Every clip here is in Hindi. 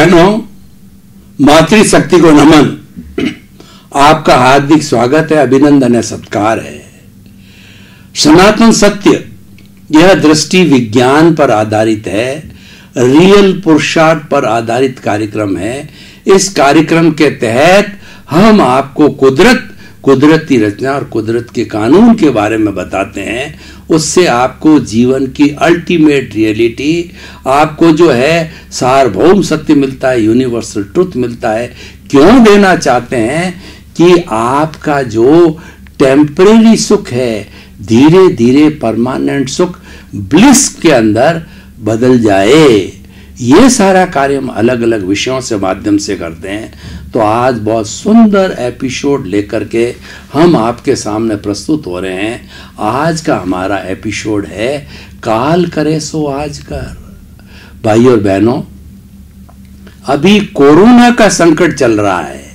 बहनों, मातृशक्ति को नमन। आपका हार्दिक स्वागत है, अभिनंदन है, सत्कार है। सनातन सत्य यह दृष्टि विज्ञान पर आधारित है, रियल पुरुषार्थ पर आधारित कार्यक्रम है। इस कार्यक्रम के तहत हम आपको कुदरती रचना और कुदरत के कानून के बारे में बताते हैं। उससे आपको जीवन की अल्टीमेट रियलिटी, आपको जो है सार्वभौम सत्य मिलता है, यूनिवर्सल ट्रुथ मिलता है। क्यों देना चाहते हैं कि आपका जो टेम्परेरी सुख है धीरे धीरे परमानेंट सुख ब्लिस के अंदर बदल जाए। ये सारा कार्य हम अलग अलग विषयों से माध्यम से करते हैं। तो आज बहुत सुंदर एपिसोड लेकर के हम आपके सामने प्रस्तुत हो रहे हैं। आज का हमारा एपिसोड है काल करे सो आज कर। भाई और बहनों, अभी कोरोना का संकट चल रहा है।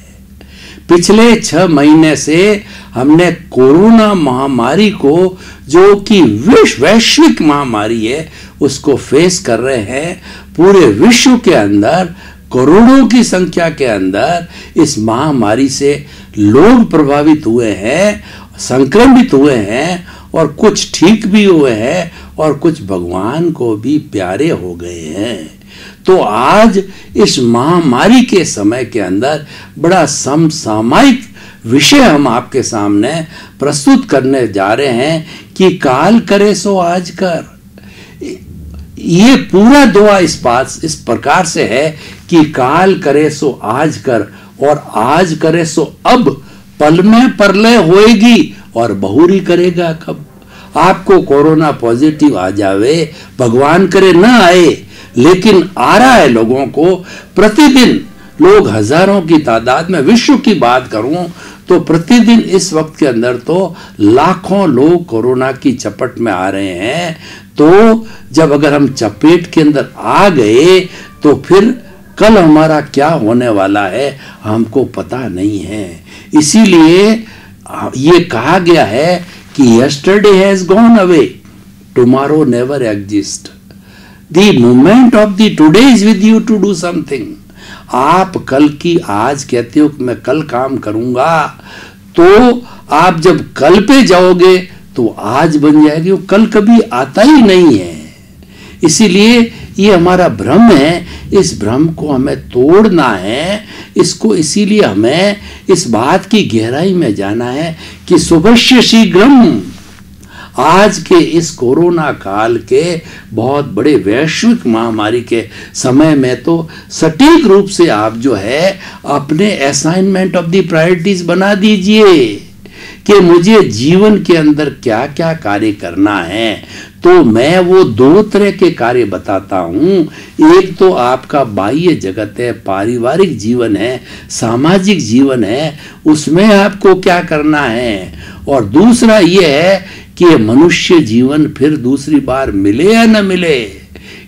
पिछले 6 महीने से हमने कोरोना महामारी को, जो कि वैश्विक महामारी है, उसको फेस कर रहे हैं। पूरे विश्व के अंदर करोड़ों की संख्या के अंदर इस महामारी से लोग प्रभावित हुए हैं, संक्रमित हुए हैं, और कुछ ठीक भी हुए हैं और कुछ भगवान को भी प्यारे हो गए हैं। तो आज इस महामारी के समय के अंदर बड़ा समसामयिक विषय हम आपके सामने प्रस्तुत करने जा रहे हैं कि काल करे सो आज कर। ये पूरा दुआ इस प्रकार से है कि काल करे सो आज कर, और आज करे सो अब। पल में प्रलय होएगी और बहुरी करेगा कब। आपको कोरोना पॉजिटिव आ जावे, भगवान करे ना आए, लेकिन आ रहा है लोगों को। प्रतिदिन लोग हजारों की तादाद में, विश्व की बात करूं तो प्रतिदिन इस वक्त के अंदर तो लाखों लोग कोरोना की चपेट में आ रहे हैं। तो जब अगर हम चपेट के अंदर आ गए तो फिर कल हमारा क्या होने वाला है हमको पता नहीं है। इसीलिए ये कहा गया है कि yesterday has gone away, tomorrow never exists. The moment of the today is with you to do something. आप कल की आज कहते हो कि मैं कल काम करूंगा, तो आप जब कल पे जाओगे तो आज बन जाएगी। वो कल कभी आता ही नहीं है। इसीलिए ये हमारा भ्रम है, इस भ्रम को हमें तोड़ना है। इसको इसीलिए हमें इस बात की गहराई में जाना है कि शुभस्य शीघ्रम। आज के इस कोरोना काल के बहुत बड़े वैश्विक महामारी के समय में तो सटीक रूप से आप जो है अपने असाइनमेंट ऑफ द प्रायोरिटीज बना दीजिए कि मुझे जीवन के अंदर क्या क्या कार्य करना है। तो मैं वो 2 तरह के कार्य बताता हूं। एक तो आपका बाह्य जगत है, पारिवारिक जीवन है, सामाजिक जीवन है, उसमें आपको क्या करना है। और दूसरा ये है कि मनुष्य जीवन फिर दूसरी बार मिले या न मिले।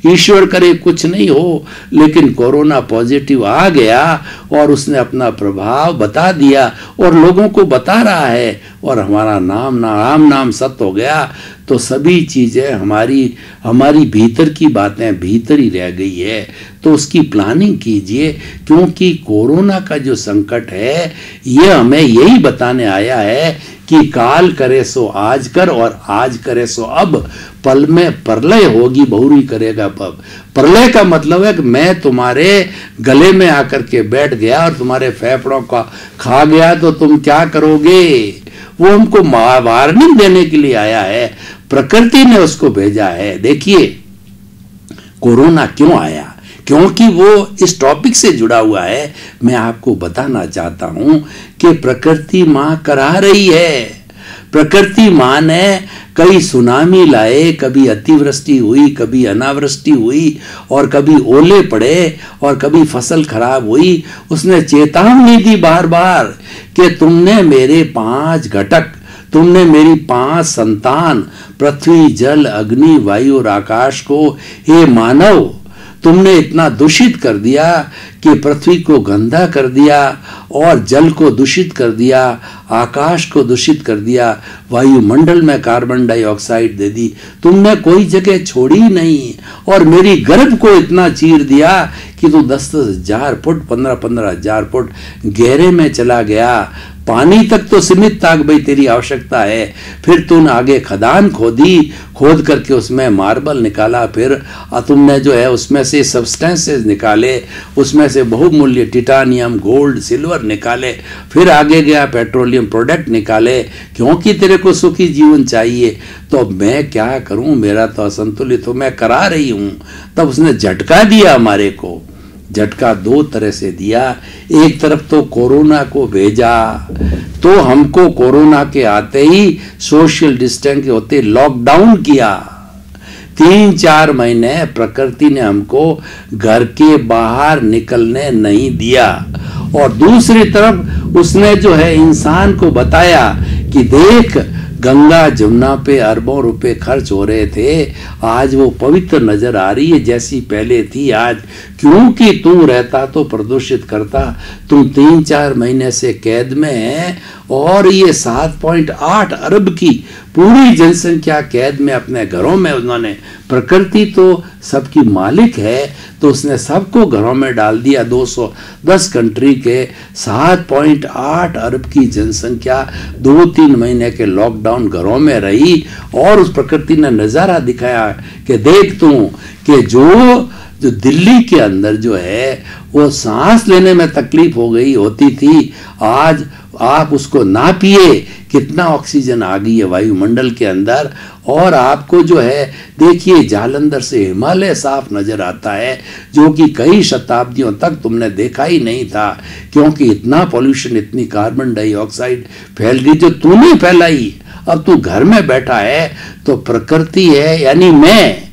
ईश्वर करे कुछ नहीं हो, लेकिन कोरोना पॉजिटिव आ गया और उसने अपना प्रभाव बता दिया और लोगों को बता रहा है, और हमारा राम नाम सत्य हो गया। तो सभी चीजें हमारी भीतर की बातें भीतर ही रह गई है। तो उसकी प्लानिंग कीजिए, क्योंकि कोरोना का जो संकट है ये हमें यही बताने आया है कि काल करे सो आज कर, और आज करे सो अब। पल में प्रलय होगी, बहुरी करेगा पब। प्रलय का मतलब है कि मैं तुम्हारे गले में आकर के बैठ गया और तुम्हारे फेफड़ों का खा गया, तो तुम क्या करोगे। वो हमको वार्निंग देने के लिए आया है, प्रकृति ने उसको भेजा है। देखिए कोरोना क्यों आया, क्योंकि वो इस टॉपिक से जुड़ा हुआ है। मैं आपको बताना चाहता हूं कि प्रकृति मां करा रही है। प्रकृति मां ने कई सुनामी लाए, कभी अतिवृष्टि हुई, कभी अनावृष्टि हुई, और कभी ओले पड़े, और कभी फसल खराब हुई। उसने चेतावनी दी बार बार कि तुमने मेरे 5 घटक, तुमने मेरी 5 संतान पृथ्वी, जल, अग्नि, वायु और आकाश को, हे मानव, तुमने इतना दूषित कर दिया कि पृथ्वी को गंदा कर दिया और जल को दूषित कर दिया, आकाश को दूषित कर दिया, वायुमंडल में कार्बन डाइऑक्साइड दे दी, तुमने कोई जगह छोड़ी नहीं और मेरी गर्भ को इतना चीर दिया कि तू 10-10 हजार फुट 15-15 हजार फुट गहरे में चला गया। पानी तक तो सीमित ताक भाई तेरी आवश्यकता है। फिर तूने आगे खदान खोदी, खोद करके उसमें मार्बल निकाला, फिर तुमने जो है उसमें से सब्सटेंसेस निकाले, उसमें से बहुमूल्य टिटानियम गोल्ड सिल्वर निकाले, फिर आगे गया पेट्रोलियम प्रोडक्ट निकाले, क्योंकि तेरे को सुखी जीवन चाहिए। तो मैं क्या करूं, मेरा तो असंतुलित हो, मैं करा रही हूं। तब उसने झटका दिया हमारे को। झटका दो तरह से दिया, एक तरफ तो कोरोना को भेजा, तो हमको कोरोना के आते ही सोशल डिस्टेंस के होते लॉकडाउन किया। 3-4 महीने प्रकृति ने हमको घर के बाहर निकलने नहीं दिया। और दूसरी तरफ उसने जो है इंसान को बताया कि देख, गंगा जमुना पे अरबों रुपए खर्च हो रहे थे, आज वो पवित्र नजर आ रही है जैसी पहले थी आज, क्योंकि तू रहता तो प्रदूषित करता। तुम 3-4 महीने से कैद में है और ये 7.8 अरब की पूरी जनसंख्या कैद में अपने घरों में। उन्होंने, प्रकृति तो सबकी मालिक है, तो उसने सबको घरों में डाल दिया। 210 कंट्री के 7.8 अरब की जनसंख्या 2-3 महीने के लॉकडाउन घरों में रही और उस प्रकृति ने नजारा दिखाया कि देख तू कि जो दिल्ली के अंदर जो है वो सांस लेने में तकलीफ हो गई होती थी, आज आप उसको ना पिए, कितना ऑक्सीजन आ गई है वायुमंडल के अंदर। और आपको जो है देखिए जालंधर से हिमालय साफ नजर आता है, जो कि कई शताब्दियों तक तुमने देखा ही नहीं था, क्योंकि इतना पॉल्यूशन, इतनी कार्बन डाइऑक्साइड फैल गई जो तूने फैलाई। अब तू घर में बैठा है तो प्रकृति है यानी मैं,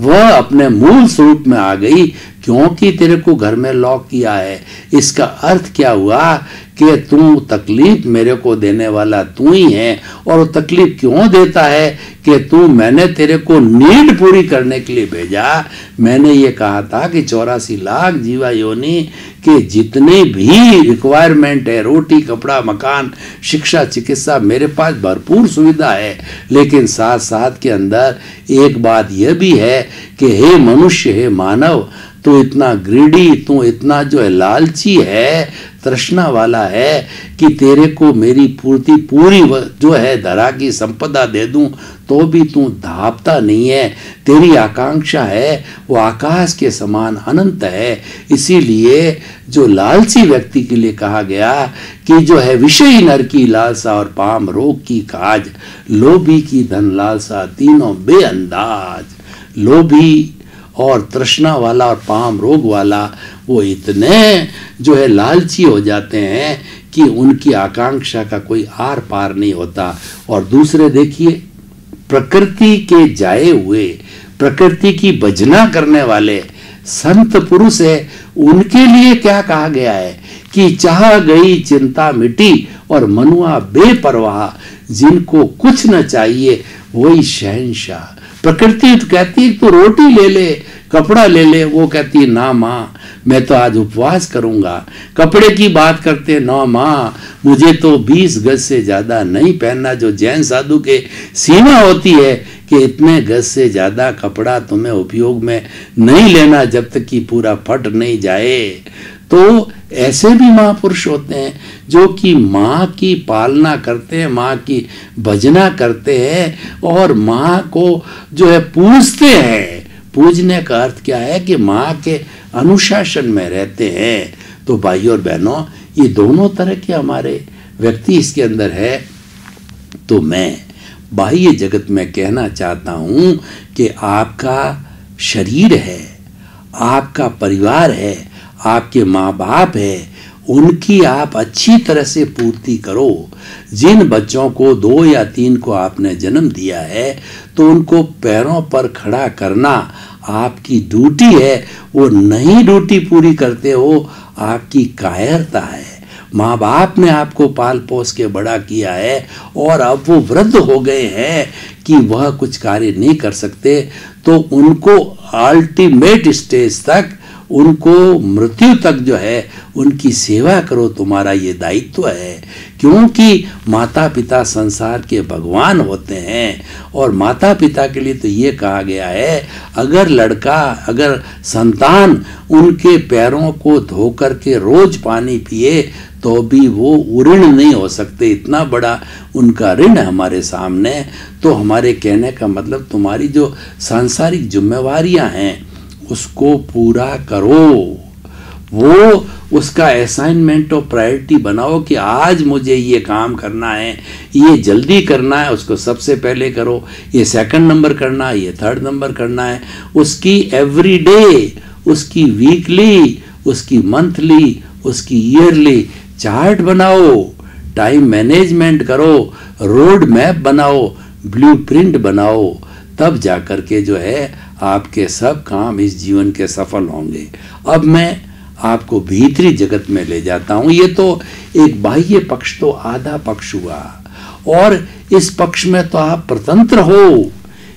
वह अपने मूल स्वरूप में आ गई, क्योंकि तेरे को घर में लॉक किया है। इसका अर्थ क्या हुआ कि तू तकलीफ मेरे को देने वाला तू ही है। और वो तकलीफ क्यों देता है कि तू, मैंने तेरे को नीड पूरी करने के लिए भेजा। मैंने ये कहा था कि 84 लाख जीवा योनि के जितने भी रिक्वायरमेंट है, रोटी कपड़ा मकान शिक्षा चिकित्सा, मेरे पास भरपूर सुविधा है। लेकिन साथ साथ के अंदर एक बात यह भी है कि हे मनुष्य, हे मानव, तू इतना ग्रीडी, तू इतना जो है लालची है, तृष्णा वाला है कि तेरे को मेरी पूर्ति पूरी जो है धरा की संपदा दे दूं तो भी तू धापता नहीं है। तेरी आकांक्षा है वो आकाश के समान अनंत है। इसीलिए जो लालची व्यक्ति के लिए कहा गया कि जो है विषयी नर की लालसा और पाम रोग की काज, लोभी की धन लालसा तीनों बेअंदाज। लोभी और तृष्णा वाला और पाम रोग वाला वो इतने जो है लालची हो जाते हैं कि उनकी आकांक्षा का कोई आर पार नहीं होता। और दूसरे देखिए, प्रकृति के जाए हुए, प्रकृति की भजना करने वाले संत पुरुष है, उनके लिए क्या कहा गया है कि चाह गई चिंता मिटी और मनुआ बेपरवाह, जिनको कुछ न चाहिए वही शहंशाह। प्रकृति तो कहती है तो रोटी ले ले, कपड़ा ले ले, वो कहती है ना माँ, मैं तो आज उपवास करूंगा। कपड़े की बात करते, ना माँ, मुझे तो 20 गज से ज्यादा नहीं पहनना, जो जैन साधु के सीमा होती है कि इतने गज से ज्यादा कपड़ा तुम्हें उपयोग में नहीं लेना जब तक कि पूरा फट नहीं जाए। तो ऐसे भी महापुरुष होते हैं जो कि माँ की पालना करते हैं, माँ की भजना करते हैं और माँ को जो है पूजते हैं। पूजने का अर्थ क्या है कि माँ के अनुशासन में रहते हैं। तो भाइयों और बहनों, ये दोनों तरह के हमारे व्यक्ति इसके अंदर है। तो मैं बाह्य जगत में कहना चाहता हूं कि आपका शरीर है, आपका परिवार है, आपके माँ बाप है, उनकी आप अच्छी तरह से पूर्ति करो। जिन बच्चों को 2 या 3 को आपने जन्म दिया है तो उनको पैरों पर खड़ा करना आपकी ड्यूटी है। वो नहीं ड्यूटी पूरी करते हो, आपकी कायरता है। माँ बाप ने आपको पाल पोस के बड़ा किया है और अब वो वृद्ध हो गए हैं कि वह कुछ कार्य नहीं कर सकते, तो उनको अल्टीमेट स्टेज तक, उनको मृत्यु तक जो है उनकी सेवा करो, तुम्हारा ये दायित्व है। क्योंकि माता पिता संसार के भगवान होते हैं और माता पिता के लिए तो ये कहा गया है, अगर संतान उनके पैरों को धो करके रोज पानी पिए तो भी वो ऋण नहीं हो सकते, इतना बड़ा उनका ऋण है हमारे सामने। तो हमारे कहने का मतलब, तुम्हारी जो सांसारिक जिम्मेवारियां हैं उसको पूरा करो, वो उसका असाइनमेंट और प्रायोरिटी बनाओ कि आज मुझे ये काम करना है, ये जल्दी करना है, उसको सबसे पहले करो। ये सेकंड नंबर करना है, ये थर्ड नंबर करना है। उसकी एवरीडे, उसकी वीकली, उसकी मंथली, उसकी ईयरली चार्ट बनाओ, टाइम मैनेजमेंट करो, रोड मैप बनाओ, ब्लूप्रिंट बनाओ, तब जाकर के जो है आपके सब काम इस जीवन के सफल होंगे। अब मैं आपको भीतरी जगत में ले जाता हूं। ये तो एक बाह्य पक्ष तो आधा पक्ष हुआ, और इस पक्ष में तो आप स्वतंत्र हो,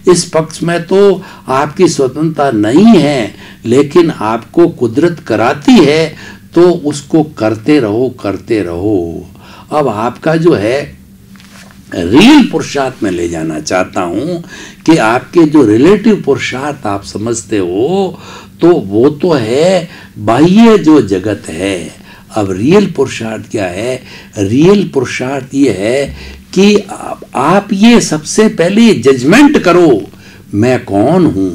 इस पक्ष में तो आपकी स्वतंत्रता नहीं है, लेकिन आपको कुदरत कराती है तो उसको करते रहो, करते रहो। अब आपका जो है रियल पुरुषार्थ में ले जाना चाहता हूं कि आपके जो रिलेटिव पुरुषार्थ आप समझते हो तो वो तो है बाह्य जो जगत है। अब रियल पुरुषार्थ क्या है? रियल पुरुषार्थ ये है कि आप ये सबसे पहले जजमेंट करो, मैं कौन हूं,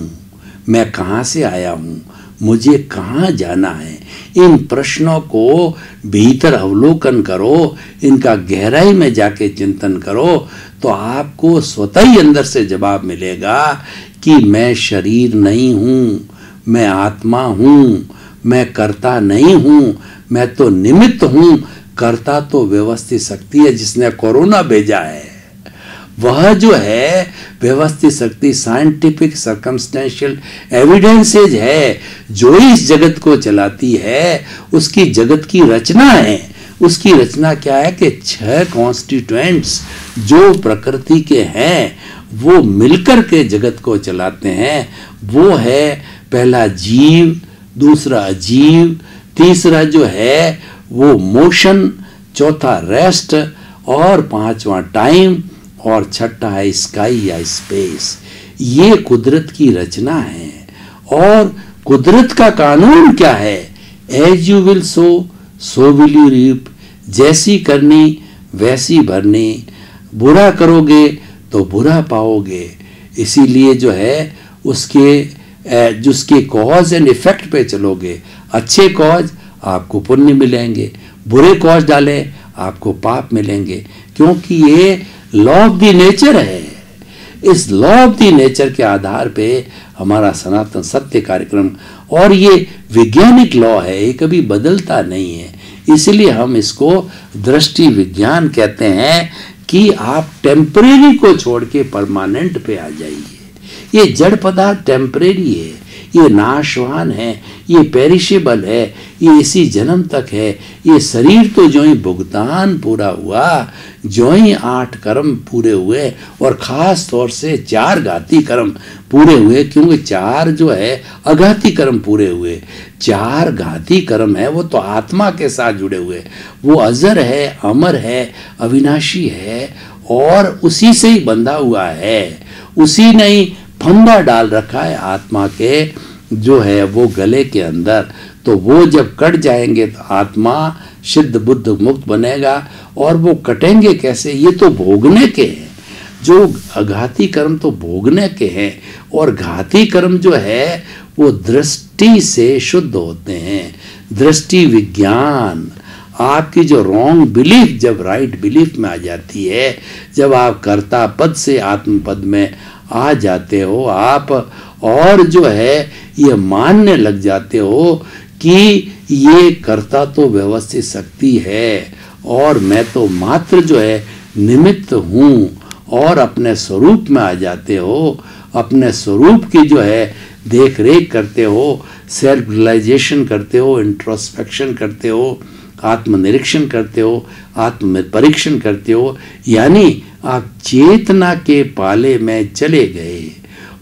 मैं कहां से आया हूं, मुझे कहां जाना है। इन प्रश्नों को भीतर अवलोकन करो, इनका गहराई में जाके चिंतन करो, तो आपको स्वतः ही अंदर से जवाब मिलेगा कि मैं शरीर नहीं हूं, मैं आत्मा हूं, मैं कर्ता नहीं हूं, मैं तो निमित्त हूं। कर्ता तो व्यवस्थित शक्ति है जिसने कोरोना भेजा है, वह जो है व्यवस्थित शक्ति, साइंटिफिक सर्कमस्टेंशियल एविडेंसेज है जो इस जगत को चलाती है। उसकी जगत की रचना है, उसकी रचना क्या है कि 6 कॉन्स्टिट्यूएंट्स जो प्रकृति के हैं वो मिलकर के जगत को चलाते हैं। वो है पहला जीव, दूसरा अजीव, तीसरा जो है वो मोशन, चौथा रेस्ट, और पांचवा टाइम, और छठा है स्काई या स्पेस। ये कुदरत की रचना है। और कुदरत का कानून क्या है? As you will sow, so will you reap. जैसी करनी वैसी भरनी, बुरा करोगे तो बुरा पाओगे। इसीलिए जो है जिसके कॉज एंड इफेक्ट पे चलोगे, अच्छे कॉज आपको पुण्य मिलेंगे, बुरे कॉज डाले आपको पाप मिलेंगे, क्योंकि ये लॉ ऑफ द नेचर है। इस लॉ ऑफ द नेचर के आधार पे हमारा सनातन सत्य कार्यक्रम, और ये वैज्ञानिक लॉ है, ये कभी बदलता नहीं है। इसलिए हम इसको दृष्टि विज्ञान कहते हैं कि आप टेम्परेरी को छोड़ के परमानेंट पे आ जाइए। ये जड़ पदार्थ टेम्परेरी है, ये नाशवान है, ये पेरिशेबल है, ये इसी जन्म तक है। ये शरीर तो जो ही भुगतान पूरा हुआ, जो ही 8 कर्म पूरे हुए, और खास तौर से 4 घाती कर्म पूरे हुए, क्योंकि 4 जो है अघाती कर्म पूरे हुए। 4 घाती कर्म है वो तो आत्मा के साथ जुड़े हुए, वो अजर है, अमर है, अविनाशी है, और उसी से ही बंधा हुआ है। उसी ने ही फंदा डाल रखा है आत्मा के, जो है वो गले के अंदर। तो वो जब कट जाएंगे तो आत्मा सिद्ध बुद्ध मुक्त बनेगा। और वो कटेंगे कैसे? ये तो भोगने के हैं। जो अघाती कर्म तो भोगने के हैं, और घाती कर्म जो है वो दृष्टि से शुद्ध होते हैं। दृष्टि विज्ञान, आपकी जो रॉन्ग बिलीफ जब राइट बिलीफ में आ जाती है, जब आप कर्ता पद से आत्म पद में आ जाते हो आप, और जो है ये मानने लग जाते हो कि ये कर्ता तो व्यवस्थित शक्ति है और मैं तो मात्र जो है निमित्त हूँ, और अपने स्वरूप में आ जाते हो, अपने स्वरूप की जो है देख रेख करते हो, सेल्फ रियलाइजेशन करते हो, इंट्रोस्पेक्शन करते हो, आत्मनिरीक्षण करते हो, आत्म परीक्षण करते हो, यानी आप चेतना के पाले में चले गए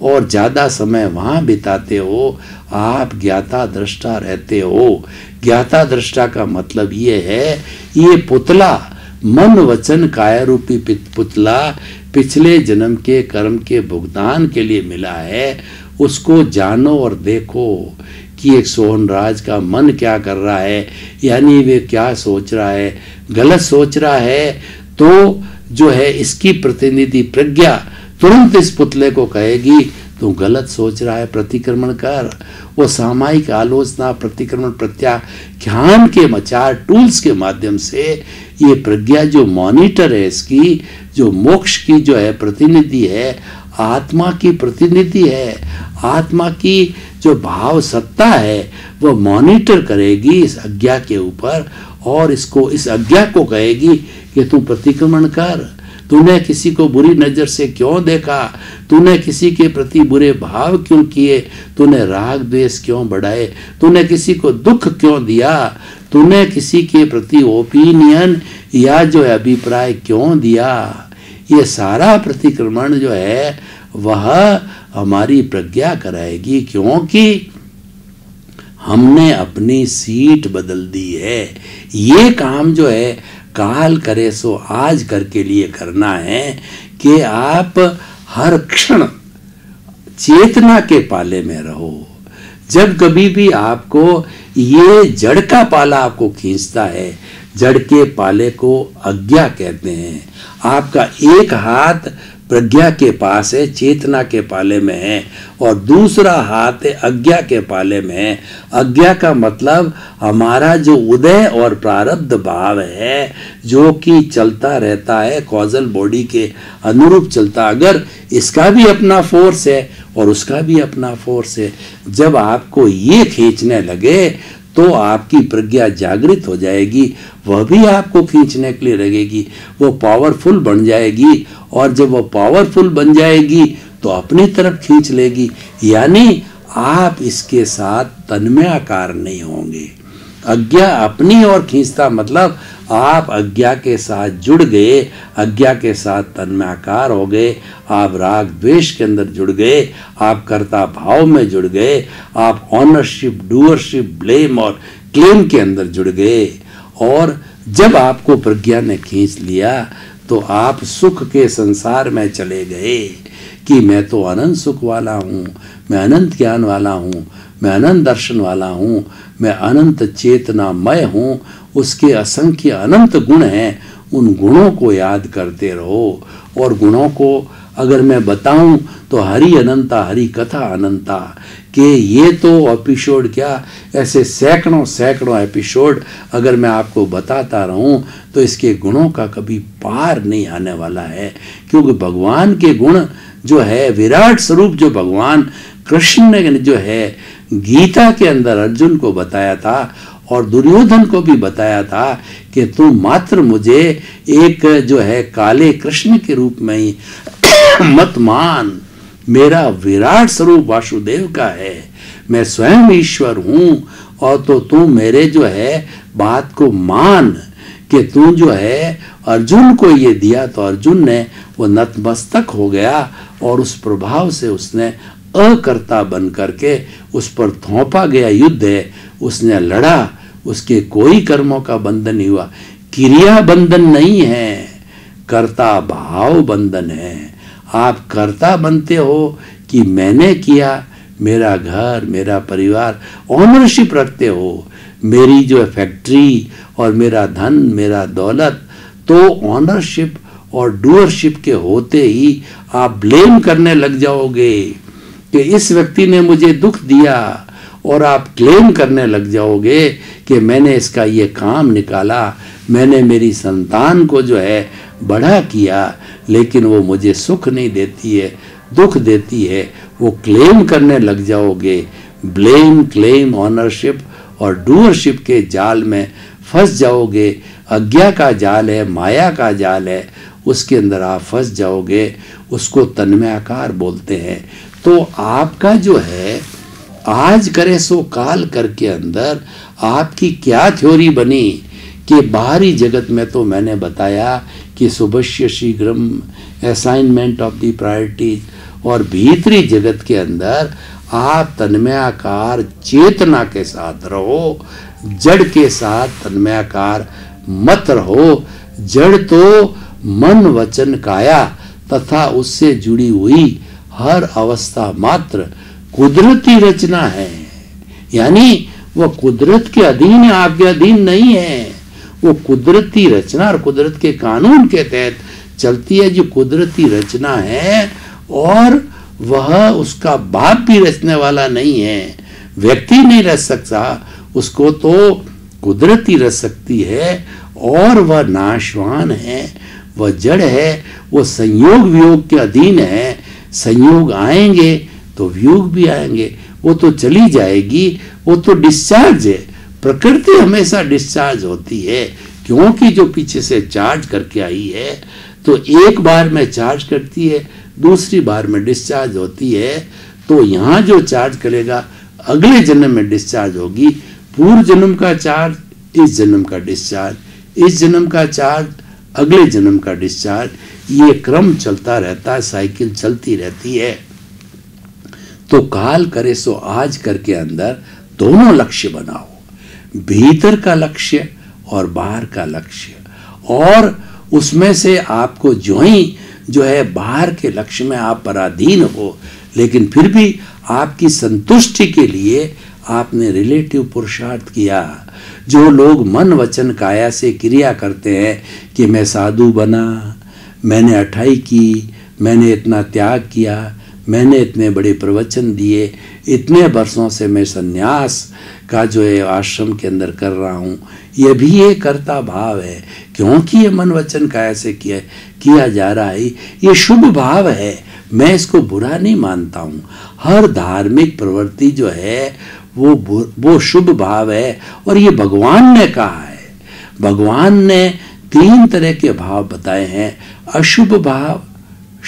और ज़्यादा समय वहाँ बिताते हो। आप ज्ञाता दृष्टा रहते हो। ज्ञाता दृष्टा का मतलब ये है, ये पुतला, मन वचन काया रूपी पुतला पिछले जन्म के कर्म के भुगतान के लिए मिला है। उसको जानो और देखो कि एक सोहनराज का मन क्या कर रहा है, यानी वे क्या सोच रहा है। गलत सोच रहा है तो जो है इसकी प्रतिनिधि प्रज्ञा तुरंत इस पुतले को कहेगी तू गलत सोच रहा है, प्रतिक्रमण कर। वो सामायिक आलोचना, प्रतिक्रमण, प्रत्याख्यान के मचार टूल्स के माध्यम से ये प्रज्ञा जो मॉनिटर है, इसकी जो मोक्ष की जो है प्रतिनिधि है, आत्मा की प्रतिनिधि है, आत्मा की जो भाव सत्ता है, वो मॉनिटर करेगी इस अज्ञा के ऊपर और इसको, इस अज्ञा को कहेगी कि तू प्रतिक्रमण कर। तूने किसी को बुरी नजर से क्यों देखा, तूने किसी के प्रति बुरे भाव क्यों किए, तूने राग द्वेष क्यों बढ़ाए, तूने किसी को दुख क्यों दिया, तूने किसी के प्रति ओपिनियन या जो है अभिप्राय क्यों दिया। ये सारा प्रतिक्रमण जो है वह हमारी प्रज्ञा कराएगी, क्योंकि हमने अपनी सीट बदल दी है। ये काम जो है काल करे सो आज कर के लिए करना है कि आप हर क्षण चेतना के पाले में रहो। जब कभी भी आपको ये जड़ का पाला आपको खींचता है, जड़ के पाले को अज्ञा कहते हैं। आपका एक हाथ प्रज्ञा के पास है, चेतना के पाले में है, और दूसरा हाथ अज्ञा के पाले में है। अज्ञा का मतलब हमारा जो उदय और प्रारब्ध भाव है, जो कि चलता रहता है, कॉजल बॉडी के अनुरूप चलता। अगर इसका भी अपना फोर्स है और उसका भी अपना फोर्स है, जब आपको ये खींचने लगे तो आपकी प्रज्ञा जागृत हो जाएगी, वह भी आपको खींचने के लिए लगेगी, वो पावरफुल बन जाएगी, और जब वो पावरफुल बन जाएगी तो अपनी तरफ खींच लेगी। यानी आप इसके साथ तन्मयाकार नहीं होंगे। अज्ञा अपनी ओर खींचता मतलब आप अज्ञा के साथ जुड़ गए, अज्ञा के साथ तन्मयाकार हो गए, आप राग द्वेष के अंदर जुड़ गए, आप कर्ता भाव में जुड़ गए, आप ऑनरशिप, डूअरशिप, ब्लेम और क्लेम के अंदर जुड़ गए। और जब आपको प्रज्ञा ने खींच लिया तो आप सुख के संसार में चले गए कि मैं तो अनंत सुख वाला हूँ, मैं अनंत ज्ञान वाला हूँ, मैं अनंत दर्शन वाला हूँ, मैं अनंत चेतनामय हूँ। उसके असंख्य अनंत गुण हैं, उन गुणों को याद करते रहो। और गुणों को अगर मैं बताऊं तो हरि अनंता, हरि कथा अनंता, कि ये तो एपिसोड क्या, ऐसे सैकड़ों सैकड़ों एपिसोड अगर मैं आपको बताता रहूं तो इसके गुणों का कभी पार नहीं आने वाला है। क्योंकि भगवान के गुण जो है, विराट स्वरूप जो भगवान कृष्ण ने जो है गीता के अंदर अर्जुन को बताया था और दुर्योधन को भी बताया था कि तू मात्र मुझे एक जो है काले कृष्ण के रूप में ही मत मान, मेरा विराट स्वरूप वासुदेव का है, मैं स्वयं ईश्वर हूं, और तो तू मेरे जो है बात को मान कि तू जो है अर्जुन को ये दिया। तो अर्जुन ने वो नतमस्तक हो गया और उस प्रभाव से उसने अकर्ता बन करके, उस पर थोपा गया युद्ध है, उसने लड़ा, उसके कोई कर्मों का बंधन नहीं हुआ। क्रिया बंधन नहीं है, कर्ता भाव बंधन है। आप कर्ता बनते हो कि मैंने किया, मेरा घर, मेरा परिवार, ऑनरशिप रखते हो, मेरी जो फैक्ट्री और मेरा धन, मेरा दौलत। तो ऑनरशिप और डूअरशिप के होते ही आप ब्लेम करने लग जाओगे कि इस व्यक्ति ने मुझे दुख दिया, और आप क्लेम करने लग जाओगे कि मैंने इसका ये काम निकाला, मैंने मेरी संतान को जो है बड़ा किया, लेकिन वो मुझे सुख नहीं देती है, दुख देती है। वो क्लेम करने लग जाओगे। ब्लेम, क्लेम, ऑनरशिप और डूअरशिप के जाल में फंस जाओगे। अज्ञा का जाल है, माया का जाल है, उसके अंदर आप फंस जाओगे। उसको तन्मयाकार बोलते हैं। तो आपका जो है आज करे सो काल करके अंदर आपकी क्या थ्योरी बनी कि बाहरी जगत में तो मैंने बताया कि शुभस्य शीघ्रम, असाइनमेंट ऑफ द प्रायोरिटीज, और भीतरी जगत के अंदर आप तन्मयाकार चेतना के साथ रहो, जड़ के साथ तन्मयाकार मत रहो। जड़ तो मन वचन काया तथा उससे जुड़ी हुई हर अवस्था मात्र कुदरती रचना है, यानी वह कुदरत के अधीन है, आपके अधीन नहीं है। वो कुदरती रचना और कुदरत के कानून के तहत चलती है, जो कुदरती रचना है, और वह उसका बाप भी रचने वाला नहीं है, व्यक्ति नहीं रच सकता उसको, तो कुदरती रच सकती है, और वह नाशवान है, वह जड़ है, वो संयोग वियोग के अधीन है। संयोग आएंगे तो वियोग भी आएंगे, वो तो चली जाएगी, वो तो डिस्चार्ज है। प्रकृति हमेशा डिस्चार्ज होती है, क्योंकि जो पीछे से चार्ज करके आई है, तो एक बार में चार्ज करती है, दूसरी बार में डिस्चार्ज होती है। तो यहाँ जो चार्ज करेगा अगले जन्म में डिस्चार्ज होगी। पूर्व जन्म का चार्ज, इस जन्म का डिस्चार्ज, इस जन्म का चार्ज, अगले जन्म का डिस्चार्ज, ये क्रम चलता रहता है, साइकिल चलती रहती है। तो काल करे सो आज करके अंदर दोनों लक्ष्य बनाओ, भीतर का लक्ष्य और बाहर का लक्ष्य, और उसमें से आपको जो है बाहर के लक्ष्य में आप पराधीन हो, लेकिन फिर भी आपकी संतुष्टि के लिए आपने रिलेटिव पुरुषार्थ किया। जो लोग मन वचन काया से क्रिया करते हैं कि मैं साधु बना, मैंने अठाई की, मैंने इतना त्याग किया, मैंने इतने बड़े प्रवचन दिए, इतने वर्षों से मैं सन्यास का जो है आश्रम के अंदर कर रहा हूँ, ये भी ये कर्ता भाव है, क्योंकि ये मन वचन काया से किया जा रहा है, ये शुभ भाव है, मैं इसको बुरा नहीं मानता हूँ। हर धार्मिक प्रवृत्ति जो है वो शुभ भाव है, और ये भगवान ने कहा है। भगवान ने 3 तरह के भाव बताए हैं, अशुभ भाव,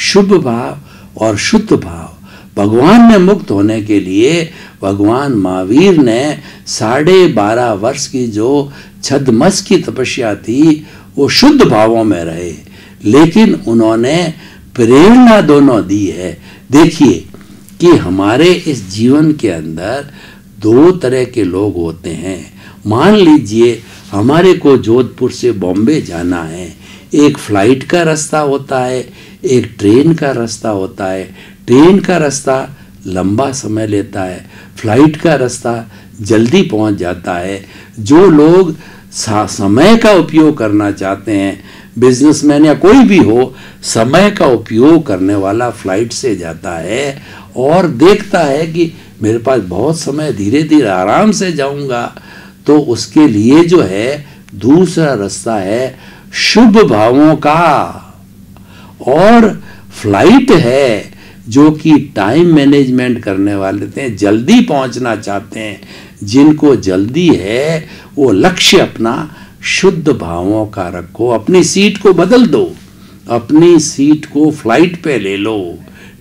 शुभ भाव और शुद्ध भाव। भगवान ने मुक्त होने के लिए भगवान महावीर ने 12.5 वर्ष की जो छद्मस की तपस्या थी, वो शुद्ध भावों में रहे, लेकिन उन्होंने प्रेरणा दोनों दी है। देखिए कि हमारे इस जीवन के अंदर 2 तरह के लोग होते हैं। मान लीजिए हमारे को जोधपुर से बॉम्बे जाना है, एक फ्लाइट का रास्ता होता है, एक ट्रेन का रास्ता होता है। ट्रेन का रास्ता लंबा समय लेता है, फ्लाइट का रास्ता जल्दी पहुंच जाता है। जो लोग समय का उपयोग करना चाहते हैं, बिजनेसमैन या कोई भी हो, समय का उपयोग करने वाला फ्लाइट से जाता है और देखता है कि मेरे पास बहुत समय, धीरे धीरे आराम से जाऊंगा, तो उसके लिए जो है दूसरा रास्ता है शुभ भावों का। और फ्लाइट है जो कि टाइम मैनेजमेंट करने वाले थे, जल्दी पहुंचना चाहते हैं, जिनको जल्दी है वो लक्ष्य अपना शुद्ध भावों का रखो। अपनी सीट को बदल दो, अपनी सीट को फ्लाइट पे ले लो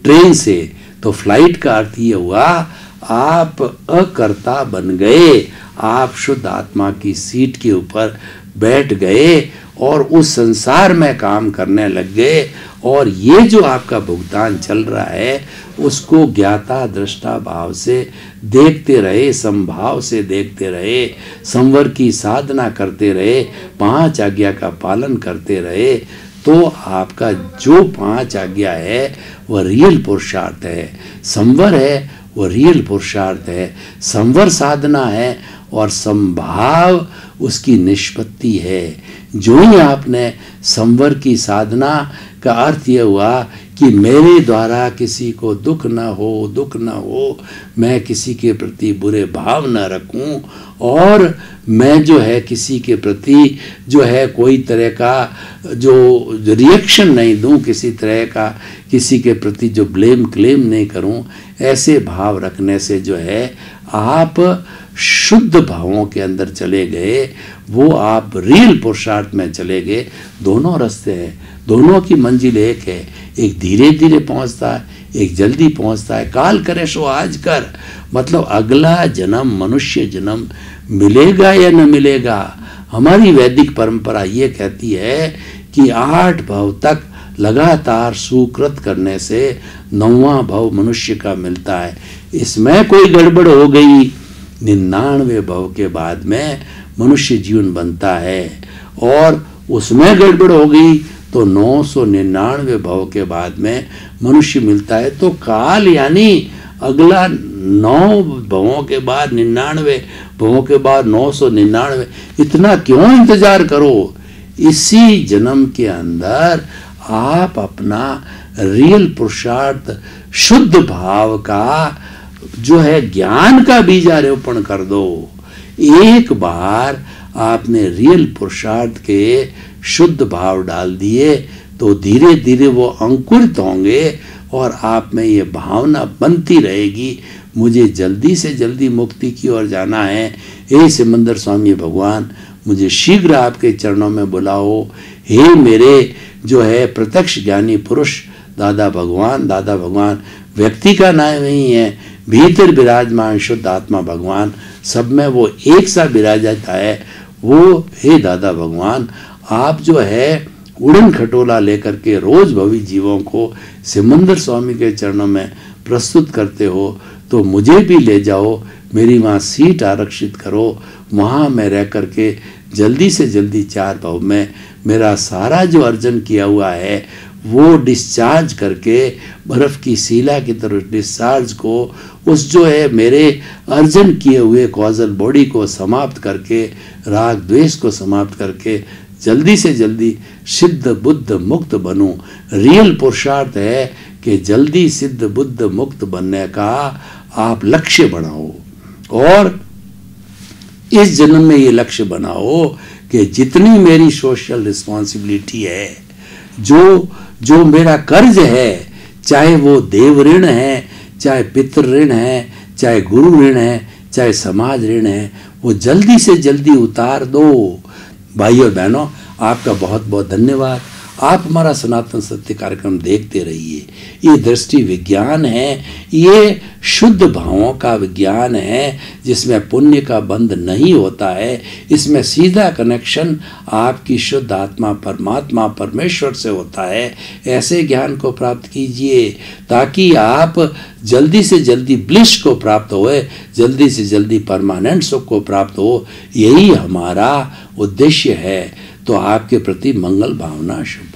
ट्रेन से। तो फ्लाइट का अर्थ ये हुआ आप अकर्ता बन गए, आप शुद्ध आत्मा की सीट के ऊपर बैठ गए और उस संसार में काम करने लग गए। और ये जो आपका भुगतान चल रहा है उसको ज्ञाता दृष्टा भाव से देखते रहे, समभाव से देखते रहे, संवर की साधना करते रहे, 5 आज्ञा का पालन करते रहे, तो आपका जो 5 आज्ञा है वह रियल पुरुषार्थ है। संवर है वो रियल पुरुषार्थ है, संवर साधना है और संभाव उसकी निष्पत्ति है। जो ही आपने संवर की साधना का अर्थ यह हुआ कि मेरे द्वारा किसी को दुख न हो, मैं किसी के प्रति बुरे भाव न रखूं, और मैं जो है किसी के प्रति जो है कोई तरह का जो रिएक्शन नहीं दूं, किसी तरह का किसी के प्रति जो ब्लेम क्लेम नहीं करूं। ऐसे भाव रखने से जो है आप शुद्ध भावों के अंदर चले गए, वो आप रियल पुरुषार्थ में चले गए। दोनों रास्ते हैं, दोनों की मंजिल एक है, एक धीरे धीरे पहुंचता है, एक जल्दी पहुंचता है। काल करे सो आज कर, मतलब अगला जन्म मनुष्य जन्म मिलेगा या न मिलेगा, हमारी वैदिक परंपरा ये कहती है कि 8 भव तक लगातार सुकृत करने से 9वां भव मनुष्य का मिलता है। इसमें कोई गड़बड़ हो गई, 99 भव के बाद में मनुष्य जीवन बनता है, और उसमें गड़बड़ हो गई तो 999 भव के बाद में मनुष्य मिलता है। तो काल यानी अगला 9 भवों के बाद 99 भवों के बाद 999, इतना क्यों इंतजार करो? इसी जन्म के अंदर आप अपना रियल पुरुषार्थ शुद्ध भाव का जो है ज्ञान का बीजारोपण कर दो। एक बार आपने रियल पुरुषार्थ के शुद्ध भाव डाल दिए तो धीरे धीरे वो अंकुरित होंगे और आप में ये भावना बनती रहेगी, मुझे जल्दी से जल्दी मुक्ति की ओर जाना है। हे सिमंदर स्वामी भगवान, मुझे शीघ्र आपके चरणों में बुलाओ। हे मेरे जो है प्रत्यक्ष ज्ञानी पुरुष दादा भगवान, दादा भगवान व्यक्ति का नाम नहीं है, भीतर विराजमान शुद्ध आत्मा भगवान, सब में वो एक सा विराजता है। वो हे दादा भगवान, आप जो है उड़न खटोला लेकर के रोज भवी जीवों को सिमंदर स्वामी के चरणों में प्रस्तुत करते हो, तो मुझे भी ले जाओ, मेरी वहाँ सीट आरक्षित करो, वहाँ मैं रह करके जल्दी से जल्दी 4 भव में मेरा सारा जो अर्जन किया हुआ है वो डिस्चार्ज करके बर्फ की सीला की तरह डिस्चार्ज को, उस जो है मेरे अर्जन किए हुए कॉजल बॉडी को समाप्त करके, राग द्वेष को समाप्त करके जल्दी से जल्दी सिद्ध बुद्ध मुक्त बनूं। रियल पुरुषार्थ है कि जल्दी सिद्ध बुद्ध मुक्त बनने का आप लक्ष्य बनाओ, और इस जन्म में ये लक्ष्य बनाओ कि जितनी मेरी सोशल रिस्पॉन्सिबिलिटी है, जो मेरा कर्ज है, चाहे वो देव ऋण है, चाहे पितृ ऋण है, चाहे गुरु ऋण है, चाहे समाज ऋण है, वो जल्दी से जल्दी उतार दो। भाइयों और बहनों, आपका बहुत बहुत धन्यवाद। आप हमारा सनातन सत्य कार्यक्रम देखते रहिए। ये दृष्टि विज्ञान है, ये शुद्ध भावों का विज्ञान है, जिसमें पुण्य का बंध नहीं होता है। इसमें सीधा कनेक्शन आपकी शुद्ध आत्मा परमात्मा परमेश्वर से होता है। ऐसे ज्ञान को प्राप्त कीजिए ताकि आप जल्दी से जल्दी ब्लिस को प्राप्त होए, जल्दी से जल्दी परमानेंट सुख को प्राप्त हो। यही हमारा उद्देश्य है। तो आपके प्रति मंगल भावना शुभ।